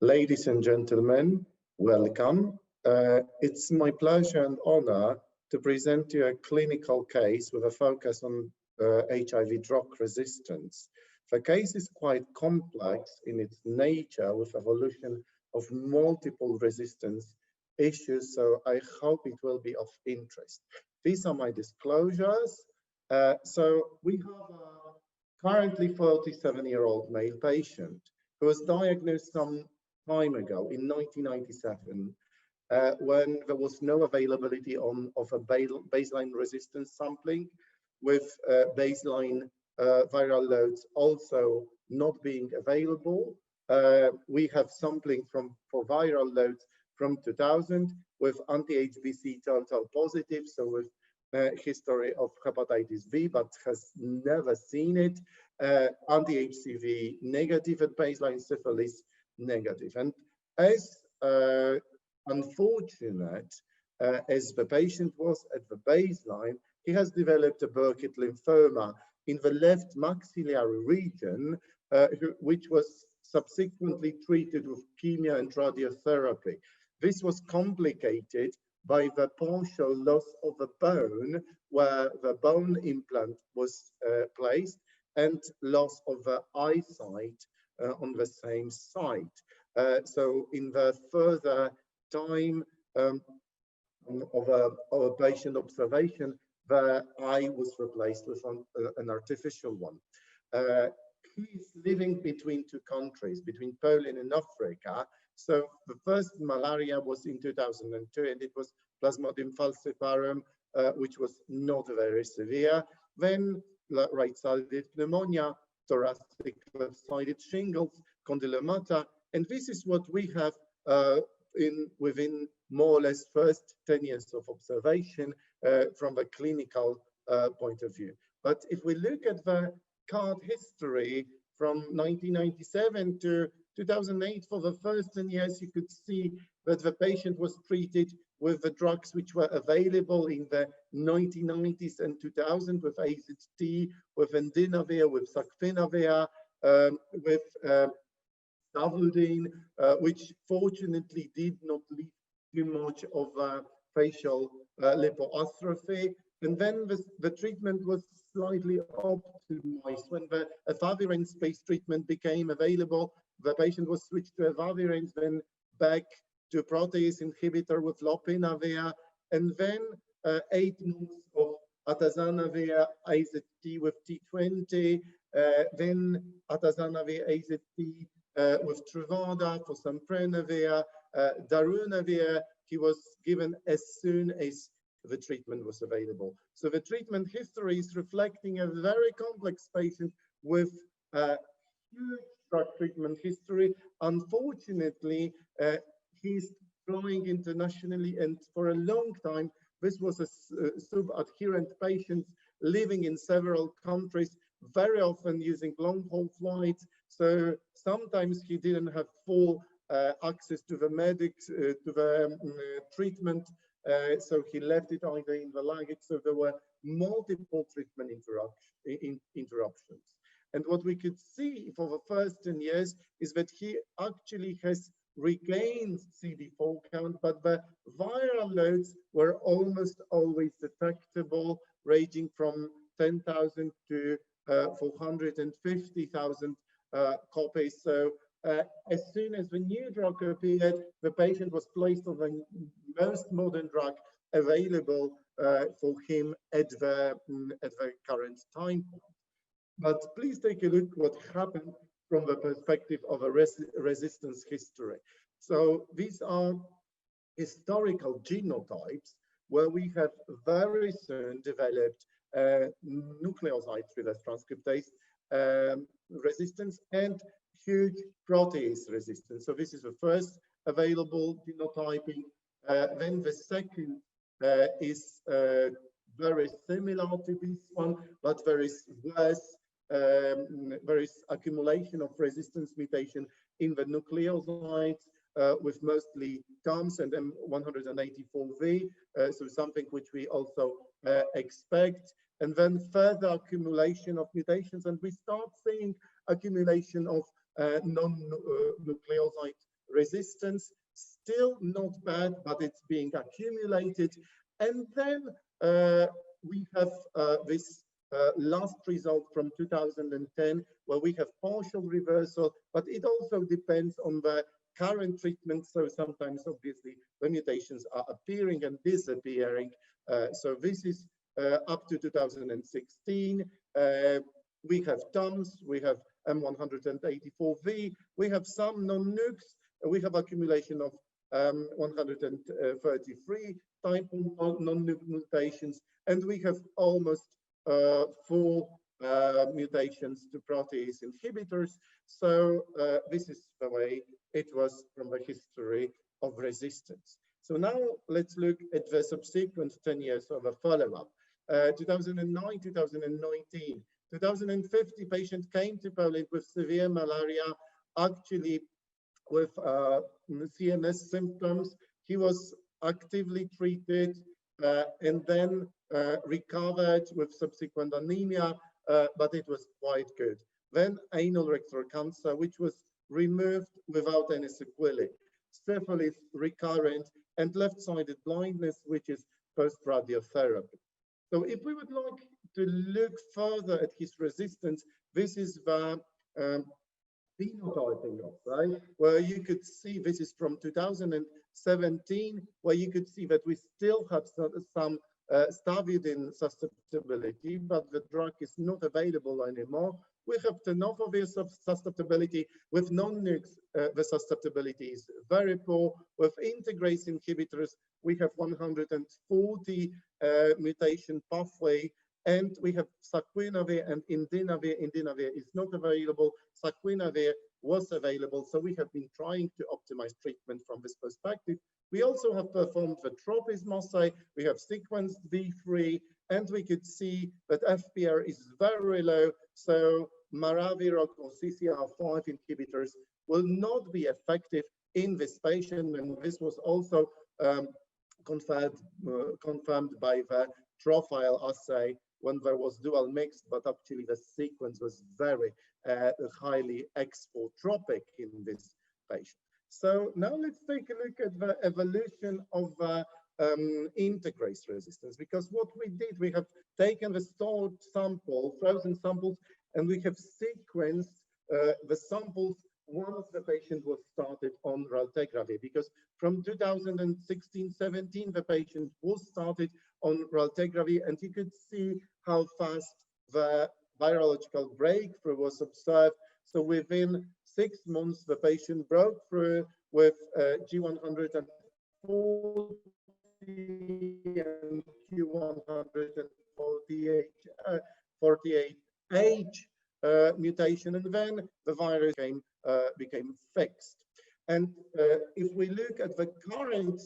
Ladies and gentlemen, welcome. It's my pleasure and honor to present you a clinical case with a focus on HIV drug resistance. The case is quite complex in its nature with evolution of multiple resistance issues, so I hope it will be of interest. These are my disclosures. So we have a currently 47-year-old male patient who was diagnosed some time ago in 1997 when there was no availability of a baseline resistance sampling, with baseline viral loads also not being available. We have sampling for viral loads from 2000 with anti-HBC total positive, so with history of hepatitis B, but has never seen it, anti-HCV negative at baseline, syphilis negative. And as unfortunate as the patient was at the baseline, he has developed a Burkitt lymphoma in the left maxillary region, which was subsequently treated with chemo and radiotherapy. This was complicated by the partial loss of a bone where the bone implant was placed and loss of the eyesight on the same site. So in the further time of a patient observation, the eye was replaced with an artificial one. He's living between two countries, between Poland and Africa. So the first malaria was in 2002, and it was Plasmodium falciparum, which was not very severe. Then right-sided pneumonia, thoracic left-sided shingles, condylomata, and this is what we have within more or less first 10 years of observation from a clinical point of view. But if we look at the card history from 1997 to 2008, for the first 10 years, you could see that the patient was treated with the drugs which were available in the 1990s and 2000 with AZT, with endinavir, with saxagliptin, with stavudine, which fortunately did not lead too much of facial lipoatrophy. And then the treatment was slightly optimized. When the efavirenz-based treatment became available, the patient was switched to efavirenz, then back to protease inhibitor with lopinavir, and then 8 months of atazanavir AZT with T20, then atazanavir AZT with Truvada for samprenavir, darunavir. He was given as soon as the treatment was available. So the treatment history is reflecting a very complex patient with a huge drug treatment history. Unfortunately, he's flying internationally, and for a long time, this was a sub-adherent patient living in several countries, very often using long-haul flights. So sometimes he didn't have full access to the medics, to the treatment. So he left it either in the luggage. So there were multiple treatment interruptions. And what we could see for the first 10 years is that he actually has regained CD4 count, but the viral loads were almost always detectable, ranging from 10,000 to 450,000 copies. So as soon as the new drug appeared, the patient was placed on the most modern drug available for him at the current time point. But please take a look what happened from the perspective of a resistance history. So these are historical genotypes where we have very soon developed nucleoside reverse transcriptase resistance and huge protease resistance. So this is the first available genotyping. Then the second is very similar to this one, but there is worse. There is accumulation of resistance mutation in the nucleosides with mostly TAMS and M184V, so something which we also expect. And then further accumulation of mutations, and we start seeing accumulation of non-nucleoside resistance. Still not bad, but it's being accumulated. And then we have this last result from 2010, where we have partial reversal, but it also depends on the current treatment. So sometimes, obviously, the mutations are appearing and disappearing. So this is up to 2016. We have TOMS, we have M184V, we have some non-nukes, we have accumulation of 133 type of non-nuke mutations, and we have almost 4 mutations to protease inhibitors. So this is the way it was from the history of resistance. So now let's look at the subsequent 10 years of a follow-up. 2009, 2019, 2050 patient came to Poland with severe malaria, actually with CNS symptoms. He was actively treated and then recovered with subsequent anemia, but it was quite good. Then anal rectal cancer, which was removed without any sequelae, syphilis recurrent, and left-sided blindness, which is post-radiotherapy. So if we would like to look further at his resistance, this is the phenotyping of, right? Where you could see, this is from 2017, where you could see that we still have some stavudine susceptibility, but the drug is not available anymore. We have tenofovir susceptibility. With non-nukes, the susceptibility is very poor. With integrase inhibitors, we have 140 mutation pathway, and we have saquinavir and indinavir. Indinavir is not available. Saquinavir was available, so we have been trying to optimize treatment from this perspective. We also have performed the tropism assay. We have sequenced V3, and we could see that FPR is very low, so maraviroc or CCR5 inhibitors will not be effective in this patient, and this was also confirmed by the profile assay when there was dual mix, but actually the sequence was very highly expotropic in this patient. So now let's take a look at the evolution of integrase resistance, because what we did, we have taken the stored sample, frozen samples, and we have sequenced the samples once the patient was started on raltegravir, because from 2016-17, the patient was started on raltegravir, and you could see how fast the virological breakthrough was observed. So within 6 months, the patient broke through with G140 and Q148H mutation, and then the virus became fixed. And if we look at the current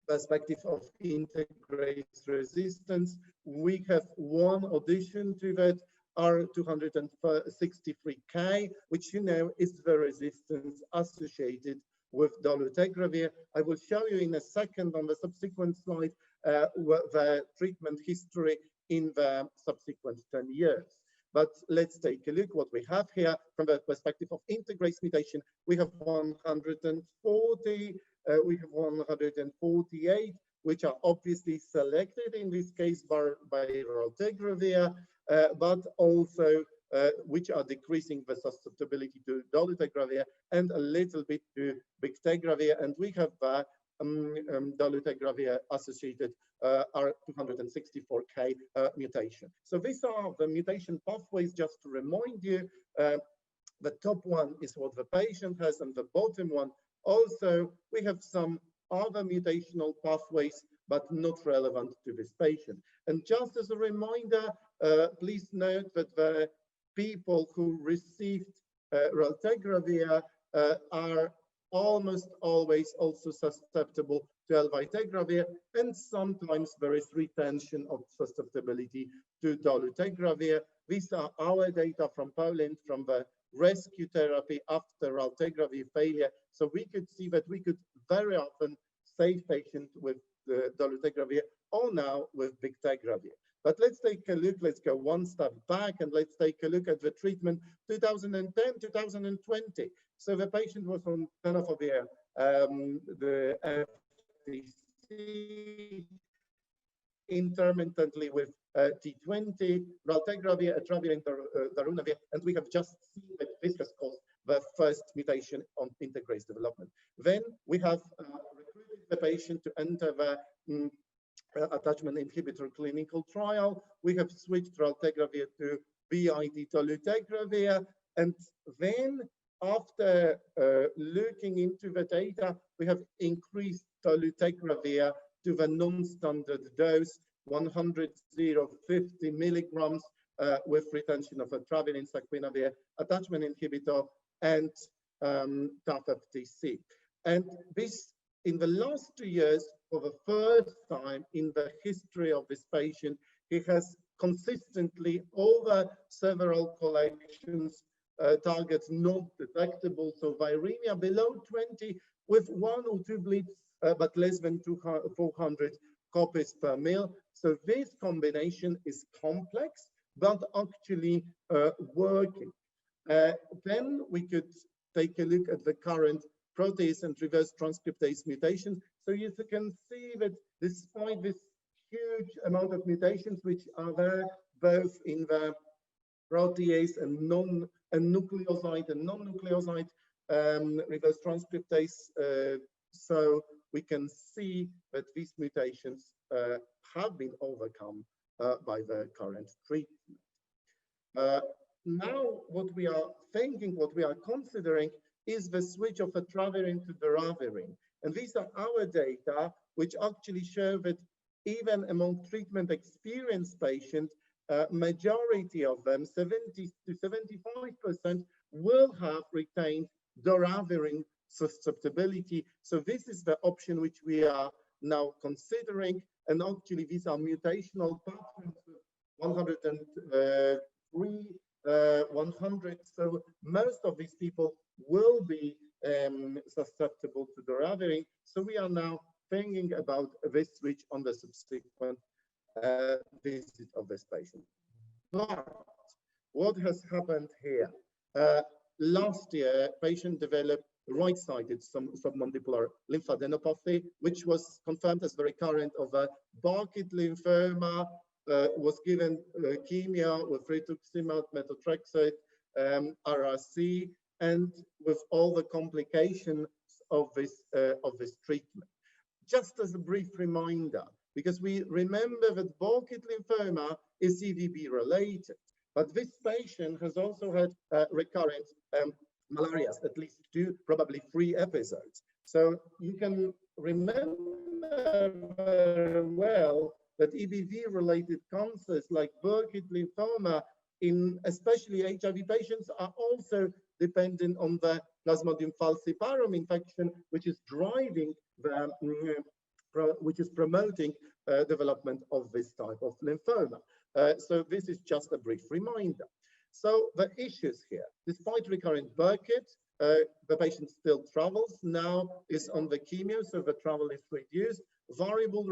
perspective of integrase resistance, we have one addition to that, R263K, which you know is the resistance associated with dolutegravir. I will show you in a second on the subsequent slide the treatment history in the subsequent 10 years. But let's take a look what we have here from the perspective of integrase mutation. We have 140, we have 148, which are obviously selected in this case by raltegravir, but also which are decreasing the susceptibility to dolutegravir and a little bit to bictegravir, and we have dolutegravir associated R264K mutation. So these are the mutation pathways. Just to remind you, the top one is what the patient has, and the bottom one also. We have some other mutational pathways, but not relevant to this patient. And just as a reminder, please note that the people who received raltegravir are almost always also susceptible to elvitegravir, and sometimes there is retention of susceptibility to dolutegravir. These are our data from Poland, from the rescue therapy after raltegravir failure. So we could see that we could very often save patients with dolutegravir or now with bictegravir. But let's take a look, let's go one step back and let's take a look at the treatment 2010, 2020. So the patient was on tenofovir, the FTC, intermittently with T20, raltegravir, atravir, darunavir, and we have just seen that this has caused the first mutation on integrase development. Then we have recruited the patient to enter the attachment inhibitor clinical trial. We have switched raltegravir to BID dolutegravir, and then after looking into the data, we have increased dolutegravir to the non-standard dose, 100,050 milligrams with retention of atravir, saquinavir, attachment inhibitor, and TAF-FTC. And this, in the last 2 years, for the first time in the history of this patient, he has consistently, over several collections, targets not detectable, so viremia below 20 with 1 or 2 bleeds, but less than 400 copies per mil. So this combination is complex, but actually working. Then we could take a look at the current protease and reverse transcriptase mutations. So you can see that despite this huge amount of mutations which are there, both in the protease and nucleoside and non-nucleoside reverse transcriptase, so we can see that these mutations have been overcome by the current treatment. Now, what we are thinking, what we are considering is the switch of atravirin to doravirin. And these are our data, which actually show that even among treatment experienced patients, majority of them, 70 to 75%, will have retained doravirin susceptibility. So this is the option which we are now considering. And actually, these are mutational patterns, 103, 100. So most of these people will be susceptible to doravirin. So we are now thinking about this switch on the subsequent visit of this patient. But what has happened here? Last year, patient developed right-sided submandibular lymphadenopathy, which was confirmed as the recurrent of a Burkitt lymphoma, was given chemo with rituximab, methotrexate, RRC, and with all the complications of this treatment. Just as a brief reminder, because we remember that Burkitt lymphoma is EVB related, but this patient has also had recurrent malaria, at least 2, probably 3 episodes. So you can remember very well that EBV-related cancers like Burkitt lymphoma, in especially HIV patients, are also dependent on the Plasmodium falciparum infection, which is driving the, which is promoting development of this type of lymphoma. So this is just a brief reminder. So the issues here, despite recurrent Burkitt, the patient still travels, now is on the chemo, so the travel is reduced, variable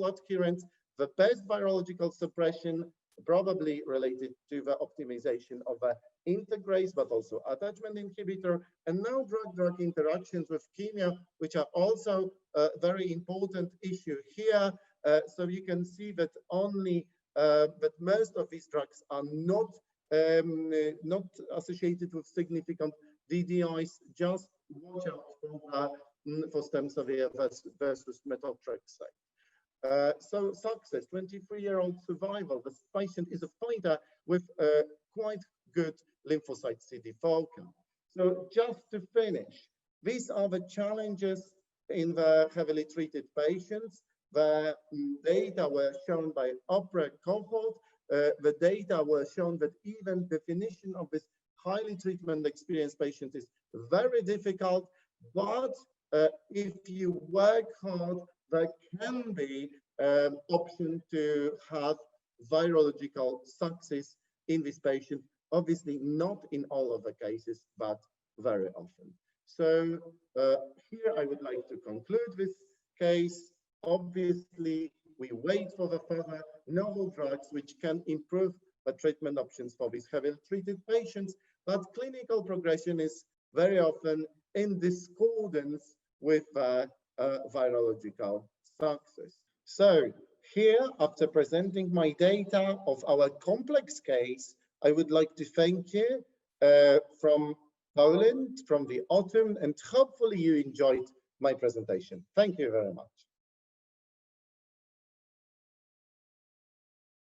adherence, the best virological suppression, probably related to the optimization of the integrase, but also attachment inhibitor, and now drug-drug interactions with chemo, which are also a very important issue here. So you can see that only that most of these drugs are not associated with significant DDIs. Just watch out for stemsavir versus methotrexate. So success, 23-year-old survival. This patient is a fighter with quite good lymphocyte CD4 count. So just to finish, these are the challenges in the heavily treated patients. The data were shown by OPERA cohort. The data were shown that even definition of this highly treatment experienced patient is very difficult, but if you work hard, there can be option to have virological success in this patient. Obviously not in all of the cases, but very often. So here I would like to conclude this case. Obviously, we wait for the further novel drugs which can improve the treatment options for these heavily treated patients, but clinical progression is very often in discordance with virological success. So here, after presenting my data of our complex case, I would like to thank you from Poland, from the autumn, and hopefully you enjoyed my presentation. Thank you very much.